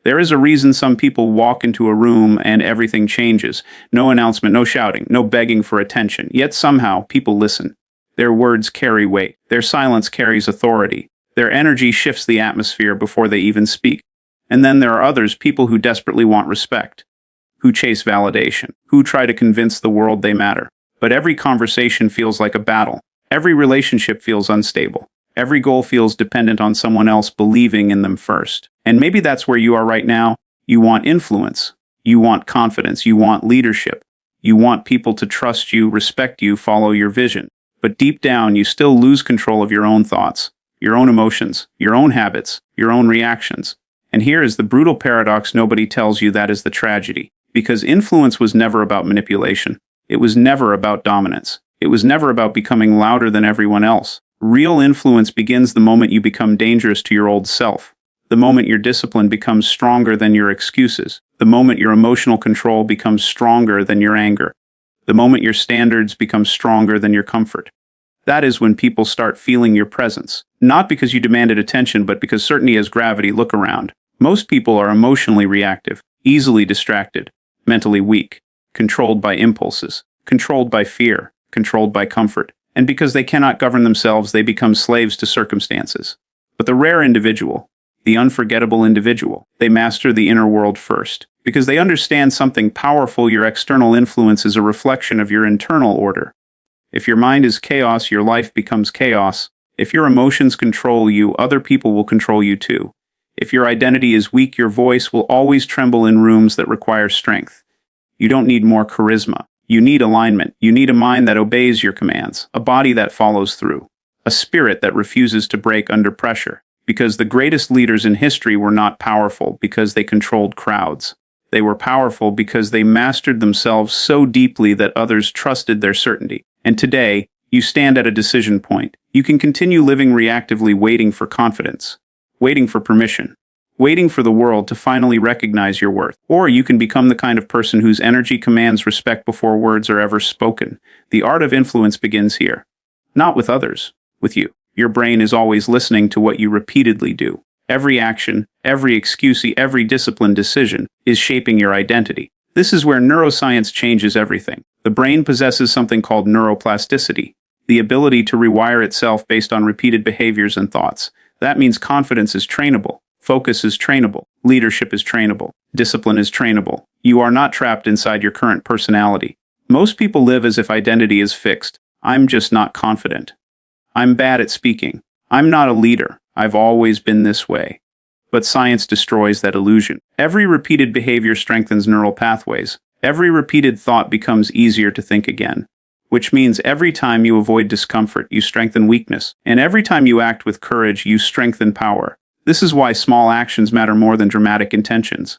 There is a reason some people walk into a room and everything changes. No announcement, no shouting, no begging for attention. Yet somehow people listen. Their words carry weight. Their silence carries authority. Their energy shifts the atmosphere before they even speak. And then there are others, people who desperately want respect, who chase validation, who try to convince the world they matter. But every conversation feels like a battle. Every relationship feels unstable. Every goal feels dependent on someone else believing in them first. And maybe that's where you are right now. You want influence. You want confidence. You want leadership. You want people to trust you, respect you, follow your vision. But deep down, you still lose control of your own thoughts, your own emotions, your own habits, your own reactions. And here is the brutal paradox nobody tells you. That is the tragedy. Because influence was never about manipulation. It was never about dominance. It was never about becoming louder than everyone else. Real influence begins the moment you become dangerous to your old self. The moment your discipline becomes stronger than your excuses. The moment your emotional control becomes stronger than your anger. The moment your standards become stronger than your comfort. That is when people start feeling your presence. Not because you demanded attention, but because certainty has gravity. Look around. Most people are emotionally reactive, easily distracted, mentally weak, controlled by impulses, controlled by fear, controlled by comfort. And because they cannot govern themselves, they become slaves to circumstances. But the rare individual, the unforgettable individual, they master the inner world first. Because they understand something powerful. Your external influence is a reflection of your internal order. If your mind is chaos, your life becomes chaos. If your emotions control you, other people will control you too. If your identity is weak, your voice will always tremble in rooms that require strength. You don't need more charisma. You need alignment. You need a mind that obeys your commands, a body that follows through, a spirit that refuses to break under pressure. Because the greatest leaders in history were not powerful because they controlled crowds. They were powerful because they mastered themselves so deeply that others trusted their certainty. And today, you stand at a decision point. You can continue living reactively, waiting for confidence, waiting for permission, waiting for the world to finally recognize your worth. Or you can become the kind of person whose energy commands respect before words are ever spoken. The art of influence begins here. Not with others, with you. Your brain is always listening to what you repeatedly do. Every action, every excuse, every disciplined decision is shaping your identity. This is where neuroscience changes everything. The brain possesses something called neuroplasticity, the ability to rewire itself based on repeated behaviors and thoughts. That means confidence is trainable, focus is trainable, leadership is trainable, discipline is trainable. You are not trapped inside your current personality. Most people live as if identity is fixed. I'm just not confident. I'm bad at speaking. I'm not a leader. I've always been this way. But science destroys that illusion. Every repeated behavior strengthens neural pathways. Every repeated thought becomes easier to think again. Which means every time you avoid discomfort, you strengthen weakness. And every time you act with courage, you strengthen power. This is why small actions matter more than dramatic intentions.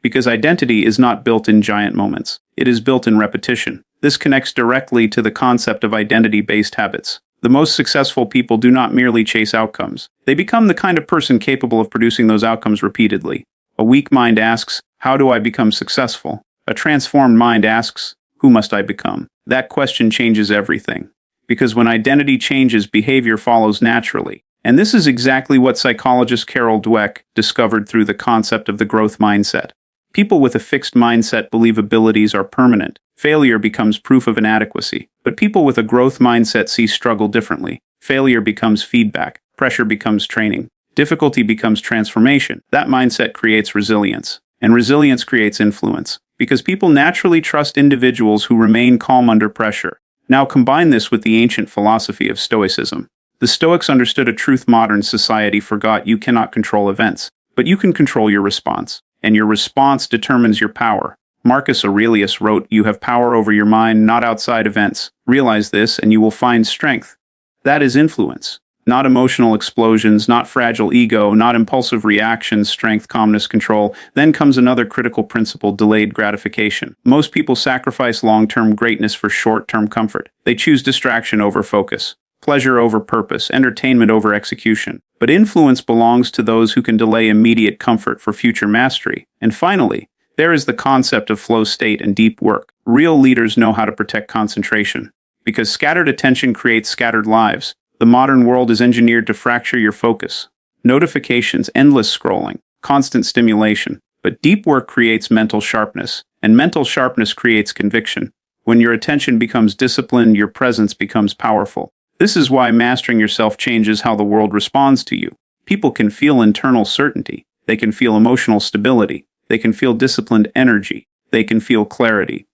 Because identity is not built in giant moments. It is built in repetition. This connects directly to the concept of identity-based habits. The most successful people do not merely chase outcomes. They become the kind of person capable of producing those outcomes repeatedly. A weak mind asks, how do I become successful? A transformed mind asks, who must I become? That question changes everything. Because when identity changes, behavior follows naturally. And this is exactly what psychologist Carol Dweck discovered through the concept of the growth mindset. People with a fixed mindset believe abilities are permanent. Failure becomes proof of inadequacy. But people with a growth mindset see struggle differently. Failure becomes feedback. Pressure becomes training. Difficulty becomes transformation. That mindset creates resilience. And resilience creates influence. Because people naturally trust individuals who remain calm under pressure. Now combine this with the ancient philosophy of Stoicism. The Stoics understood a truth modern society forgot: you cannot control events, but you can control your response. And your response determines your power. Marcus Aurelius wrote, "You have power over your mind, not outside events. Realize this, and you will find strength." That is influence. Not emotional explosions, not fragile ego, not impulsive reactions, strength, calmness, control. Then comes another critical principle: delayed gratification. Most people sacrifice long-term greatness for short-term comfort. They choose distraction over focus, pleasure over purpose, entertainment over execution. But influence belongs to those who can delay immediate comfort for future mastery. And finally, there is the concept of flow state and deep work. Real leaders know how to protect concentration. Because scattered attention creates scattered lives. The modern world is engineered to fracture your focus. Notifications, endless scrolling, constant stimulation. But deep work creates mental sharpness, and mental sharpness creates conviction. When your attention becomes disciplined, your presence becomes powerful. This is why mastering yourself changes how the world responds to you. People can feel internal certainty. They can feel emotional stability. They can feel disciplined energy. They can feel clarity.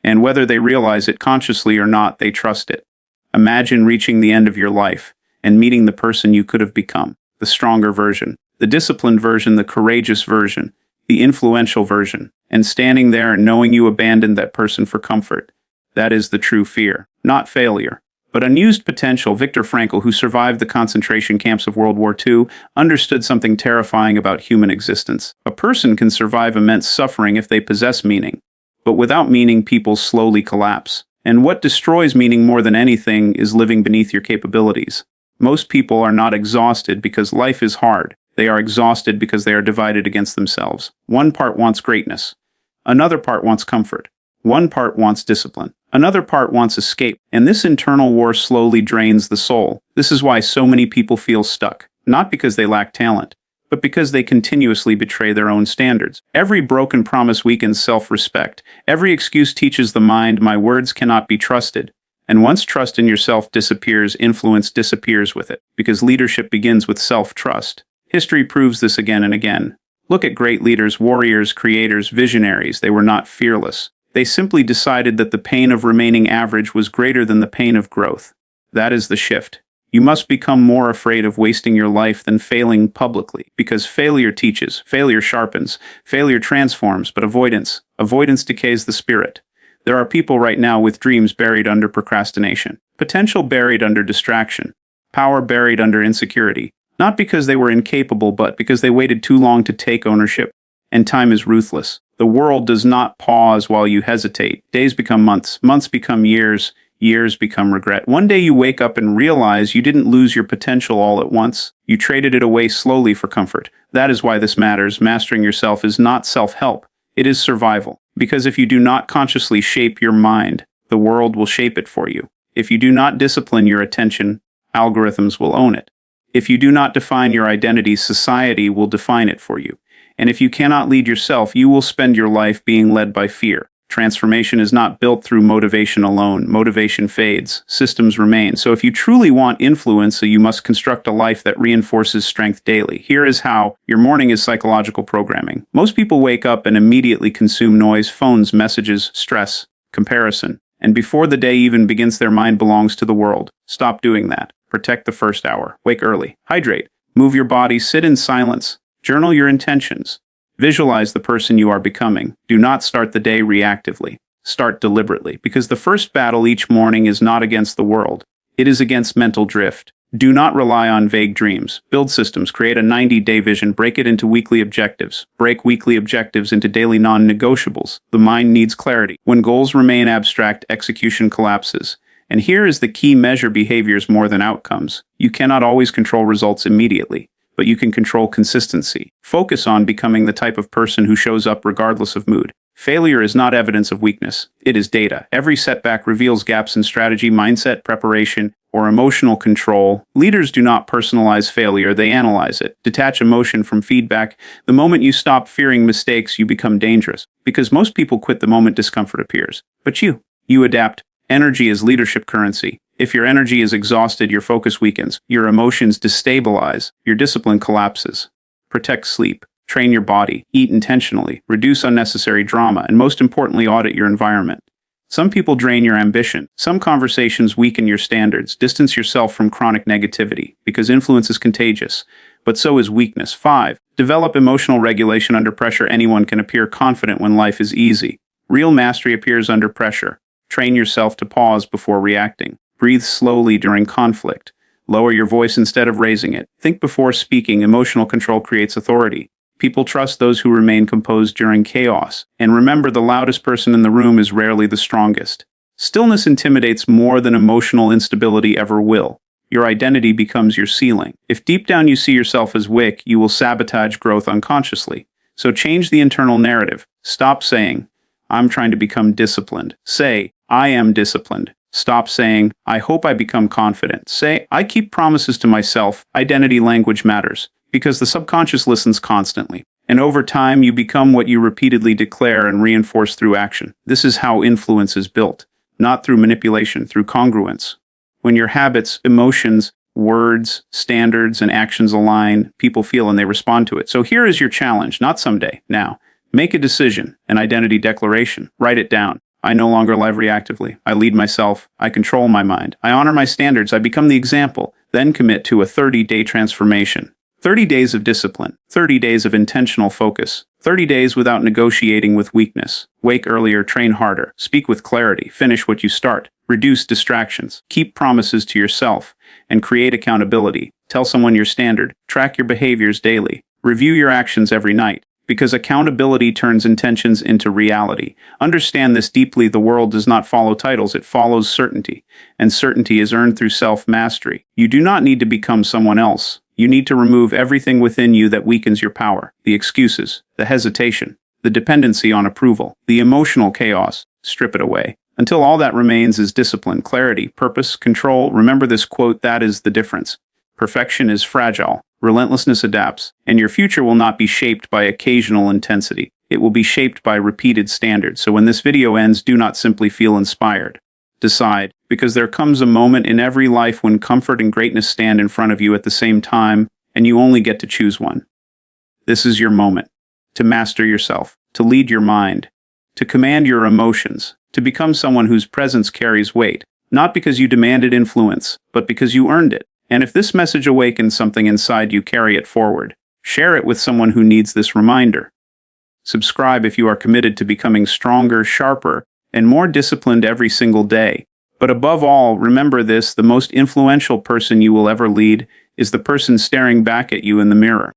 And whether they realize it consciously or not, they trust it. Imagine reaching the end of your life and meeting the person you could have become, the stronger version, the disciplined version, the courageous version, the influential version, and standing there and knowing you abandoned that person for comfort. That is the true fear, not failure, but unused potential. Viktor Frankl, who survived the concentration camps of World War II, understood something terrifying about human existence. A person can survive immense suffering if they possess meaning, but without meaning, people slowly collapse. And what destroys meaning more than anything is living beneath your capabilities. Most people are not exhausted because life is hard. They are exhausted because they are divided against themselves. One part wants greatness. Another part wants comfort. One part wants discipline. Another part wants escape. And this internal war slowly drains the soul. This is why so many people feel stuck. Not because they lack talent, but because they continuously betray their own standards. Every broken promise weakens self-respect. Every excuse teaches the mind, my words cannot be trusted. And once trust in yourself disappears, influence disappears with it. Because leadership begins with self-trust. History proves this again and again. Look at great leaders, warriors, creators, visionaries. They were not fearless. They simply decided that the pain of remaining average was greater than the pain of growth. That is the shift. You must become more afraid of wasting your life than failing publicly, because failure teaches, failure sharpens, failure transforms, but avoidance decays the spirit. There are people right now with dreams buried under procrastination, potential buried under distraction, power buried under insecurity. Not because they were incapable, but because they waited too long to take ownership. And time is ruthless. The world does not pause while you hesitate. Days become months, months become years, years become regret. One day you wake up and realize you didn't lose your potential all at once. You traded it away slowly for comfort. That is why this matters. Mastering yourself is not self-help. It is survival. Because if you do not consciously shape your mind, the world will shape it for you. If you do not discipline your attention, algorithms will own it. If you do not define your identity, society will define it for you. And if you cannot lead yourself, you will spend your life being led by fear. Transformation is not built through motivation alone. Motivation fades. Systems remain. So if you truly want influence, you must construct a life that reinforces strength daily. Here is how. Your morning is psychological programming. Most people wake up and immediately consume noise, phones, messages, stress, comparison. And before the day even begins, their mind belongs to the world. Stop doing that. Protect the first hour. Wake early. Hydrate. Move your body. Sit in silence. Journal your intentions. Visualize the person you are becoming. Do not start the day reactively. Start deliberately, because the first battle each morning is not against the world. It is against mental drift. Do not rely on vague dreams. Build systems. Create a 90-day vision. Break it into weekly objectives. Break weekly objectives into daily non-negotiables. The mind needs clarity. When goals remain abstract, execution collapses. And here is the key: measure behaviors more than outcomes. You cannot always control results immediately, but you can control consistency. Focus on becoming the type of person who shows up regardless of mood. Failure is not evidence of weakness. It is data. Every setback reveals gaps in strategy, mindset, preparation, or emotional control. Leaders do not personalize failure, they analyze it. Detach emotion from feedback. The moment you stop fearing mistakes, you become dangerous. Because most people quit the moment discomfort appears. But you adapt. Energy is leadership currency. If your energy is exhausted, your focus weakens, your emotions destabilize, your discipline collapses. Protect sleep. Train your body. Eat intentionally. Reduce unnecessary drama. And most importantly, audit your environment. Some people drain your ambition. Some conversations weaken your standards. Distance yourself from chronic negativity, because influence is contagious. But so is weakness. 5. Develop emotional regulation under pressure. Anyone can appear confident when life is easy. Real mastery appears under pressure. Train yourself to pause before reacting. Breathe slowly during conflict. Lower your voice instead of raising it. Think before speaking. Emotional control creates authority. People trust those who remain composed during chaos. And remember, the loudest person in the room is rarely the strongest. Stillness intimidates more than emotional instability ever will. Your identity becomes your ceiling. If deep down you see yourself as weak, you will sabotage growth unconsciously. So change the internal narrative. Stop saying, I'm trying to become disciplined. Say, I am disciplined. Stop saying, I hope I become confident. Say, I keep promises to myself. Identity language matters, because the subconscious listens constantly. And over time, you become what you repeatedly declare and reinforce through action. This is how influence is built, not through manipulation, through congruence. When your habits, emotions, words, standards, and actions align, people feel and they respond to it. So here is your challenge, not someday, now. Make a decision, an identity declaration. Write it down. I no longer live reactively. I lead myself. I control my mind. I honor my standards. I become the example. Then commit to a 30-day transformation. 30 days of discipline. 30 days of intentional focus. 30 days without negotiating with weakness. Wake earlier, train harder. Speak with clarity. Finish what you start. Reduce distractions. Keep promises to yourself. And create accountability. Tell someone your standard. Track your behaviors daily. Review your actions every night. Because accountability turns intentions into reality. Understand this deeply. The world does not follow titles, it follows certainty. And certainty is earned through self-mastery. You do not need to become someone else. You need to remove everything within you that weakens your power. The excuses, the hesitation, the dependency on approval, the emotional chaos. Strip it away. Until all that remains is discipline, clarity, purpose, control. Remember this quote, that is the difference. Perfection is fragile. Relentlessness adapts, and your future will not be shaped by occasional intensity. It will be shaped by repeated standards. So when this video ends, do not simply feel inspired. Decide, because there comes a moment in every life when comfort and greatness stand in front of you at the same time, and you only get to choose one. This is your moment. To master yourself, to lead your mind, to command your emotions, to become someone whose presence carries weight, not because you demanded influence, but because you earned it. And if this message awakens something inside you, carry it forward. Share it with someone who needs this reminder. Subscribe if you are committed to becoming stronger, sharper, and more disciplined every single day. But above all, remember this, the most influential person you will ever lead is the person staring back at you in the mirror.